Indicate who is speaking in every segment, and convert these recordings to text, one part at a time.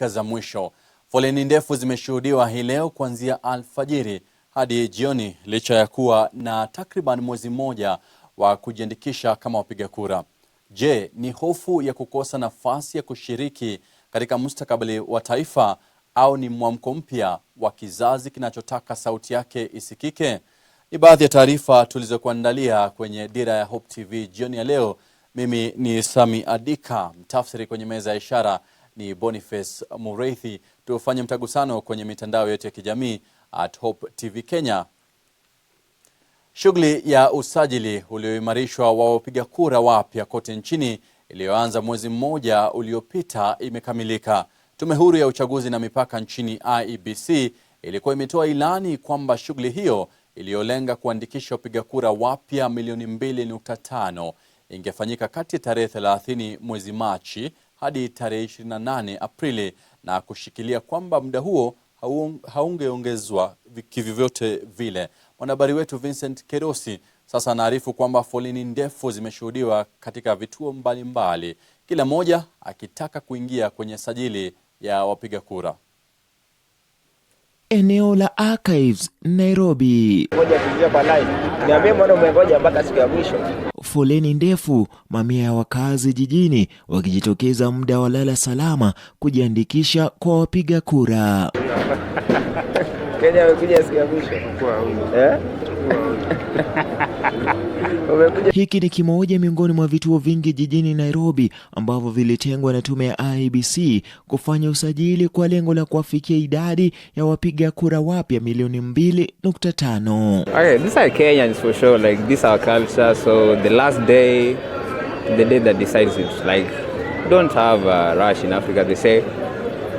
Speaker 1: Za mwisho. Foleni ndefu zimeshuhudiwa hii leo kuanzia alfajiri hadi jioni licha ya kuwa na takriban mwezi mmoja wa kujiandikisha kama wapiga kura. Je, ni hofu ya kukosa nafasi ya kushiriki katika mustakabali wa taifa au ni mwamko mpya wa kizazi kinachotaka sauti yake isikike? Ni baadhi ya taarifa tulizokuandalia kwenye Dira ya Hope TV jioni ya leo. Mimi ni Sami Adika, mtafsiri kwenye meza ya ishara ni Boniface Mureithi. Tufanye mtagusano kwenye mitandao yote ya kijamii @Hope TV Kenya. Shughuli ya usajili ulioimarishwa wa wapiga kura wapya kote nchini iliyoanza mwezi mmoja uliopita imekamilika. Tume huru ya uchaguzi na mipaka nchini IEBC ilikuwa imetoa ilani kwamba shughuli hiyo iliyolenga kuandikisha wapiga kura wapya milioni 2.5 ingefanyika kati ya tarehe 30 mwezi Machi hadi tarehe 28 Aprili na kushikilia kwamba muda huo haungeongezwa kivyovyote vile. Mwanahabari wetu Vincent Kerosi sasa anaarifu kwamba foleni ndefu zimeshuhudiwa katika vituo mbalimbali, kila moja akitaka kuingia kwenye sajili ya wapiga kura.
Speaker 2: Eneo la Archives, Nairobi. Foleni ndefu, mamia ya wakazi jijini wakijitokeza muda wa lala salama kujiandikisha kwa wapiga kura. Hiki ni kimoja miongoni mwa vituo vingi jijini Nairobi ambavyo vilitengwa na tume ya IEBC kufanya usajili kwa lengo la kuwafikia idadi ya wapiga kura wapya milioni 2.5.
Speaker 3: Okay, these are Kenyans for sure, like this our culture, so the last day, the day that decides it, like don't have a rush in Africa they say,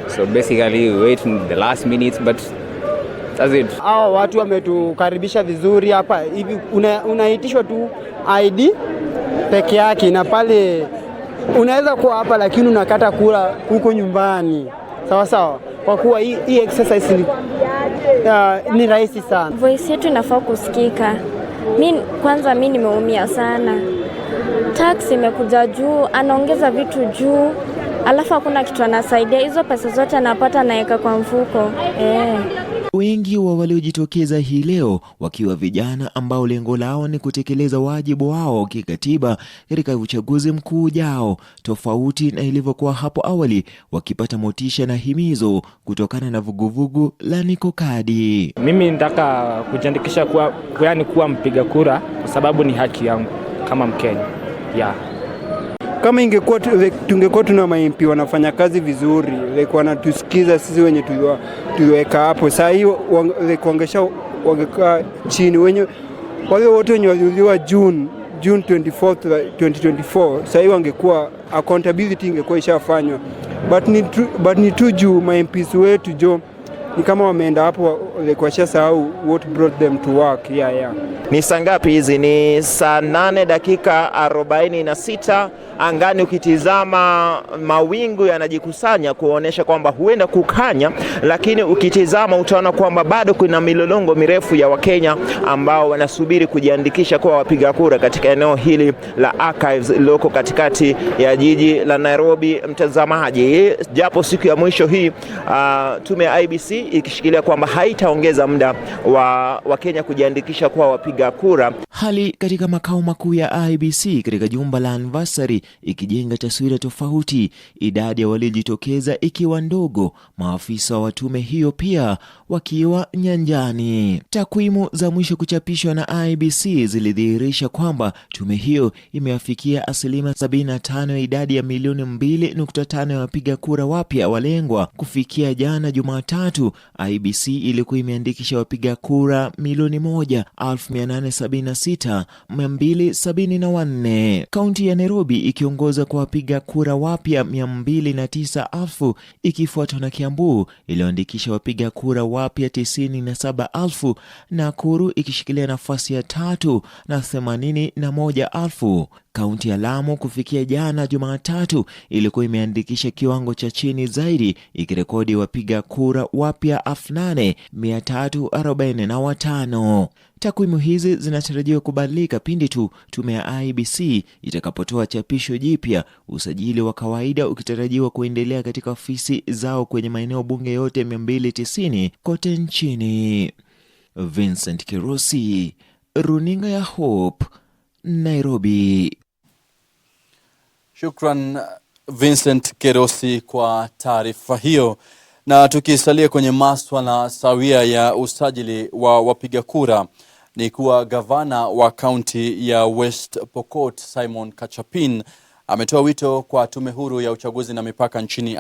Speaker 3: so basically we wait in the last minute, but that's it.
Speaker 4: Hao watu wametukaribisha vizuri hapa hivi, unaitishwa tu ID peke yake na pale unaweza kuwa hapa lakini unakata kula huko nyumbani. Sawa sawa. Kwa kuwa hii exercise ni rahisi sana.
Speaker 5: Voice yetu inafaa kusikika. Mimi nimeumia sana. Tax imekuja juu, anaongeza vitu juu. Alafu hakuna kitu anasaidia, hizo pesa zote anapata naeka kwa mfuko.
Speaker 2: Wengi wa waliojitokeza hii leo wakiwa vijana ambao lengo lao ni kutekeleza wajibu wao kikatiba katika uchaguzi mkuu ujao, tofauti na ilivyokuwa hapo awali, wakipata motisha na himizo kutokana na vuguvugu la Niko Kadi.
Speaker 6: Mimi nataka kujiandikisha kuwa mpiga kura kwa sababu ni haki yangu kama Mkenya.
Speaker 4: Kama ingekuwa tungekuwa tuna MP wanafanya kazi vizuri, wanatusikiza sisi wenye tuliweka hapo. Sasa hiyo wangekaa chini wale wote wenye waliuliwa June 24th 2024. Sasa hiyo wangekuwa accountability ingekuwa ishafanywa, but ni tu juu MPs wetu jo ni kama wameenda hapo washasahau what brought them to work.
Speaker 7: Ni saa ngapi hizi? Ni saa 8 dakika 46. Angani ukitizama mawingu yanajikusanya kuonesha kwamba huenda kukanya, lakini ukitizama utaona kwamba bado kuna milolongo mirefu ya Wakenya ambao wanasubiri kujiandikisha kwa wapiga kura katika eneo hili la Archives lililoko katikati ya jiji la Nairobi. Mtazamaji, japo siku ya mwisho hii tume ya IEBC ikishikilia kwamba haitaongeza muda wa Kenya kujiandikisha kwa wapiga kura.
Speaker 2: Hali katika makao makuu ya IEBC katika jumba la Anniversary ikijenga taswira tofauti, idadi ya waliojitokeza ikiwa ndogo, maafisa wa tume hiyo pia wakiwa nyanjani. Takwimu za mwisho kuchapishwa na IEBC zilidhihirisha kwamba tume hiyo imewafikia asilimia 75 ya idadi ya milioni 2.5 ya wapiga kura wapya walengwa. Kufikia jana Jumatatu, IEBC ilikuwa imeandikisha wapiga kura milioni 1,876,274. Kaunti ya Nairobi ikiongoza kwa wapiga kura wapya 209,000, ikifuatwa na Kiambu iliyoandikisha wapiga kura wapya 97,000, na Nakuru ikishikilia nafasi ya 3 na 81,000. Kaunti ya Lamu kufikia jana Jumatatu ilikuwa imeandikisha kiwango cha chini zaidi, ikirekodi wapiga kura wapya 8,345. Takwimu hizi zinatarajiwa kubadilika pindi tu tume ya IEBC itakapotoa chapisho jipya, usajili wa kawaida ukitarajiwa kuendelea katika ofisi zao kwenye maeneo bunge yote 290 kote nchini. Vincent Kirosi, Runinga ya Hope, Nairobi.
Speaker 1: Shukran Vincent Kirosi kwa taarifa hiyo. Na tukisalia kwenye maswala sawia ya usajili wa wapiga kura, ni kuwa gavana wa kaunti ya West Pokot Simon Kachapin ametoa wito kwa tume huru ya uchaguzi na mipaka nchini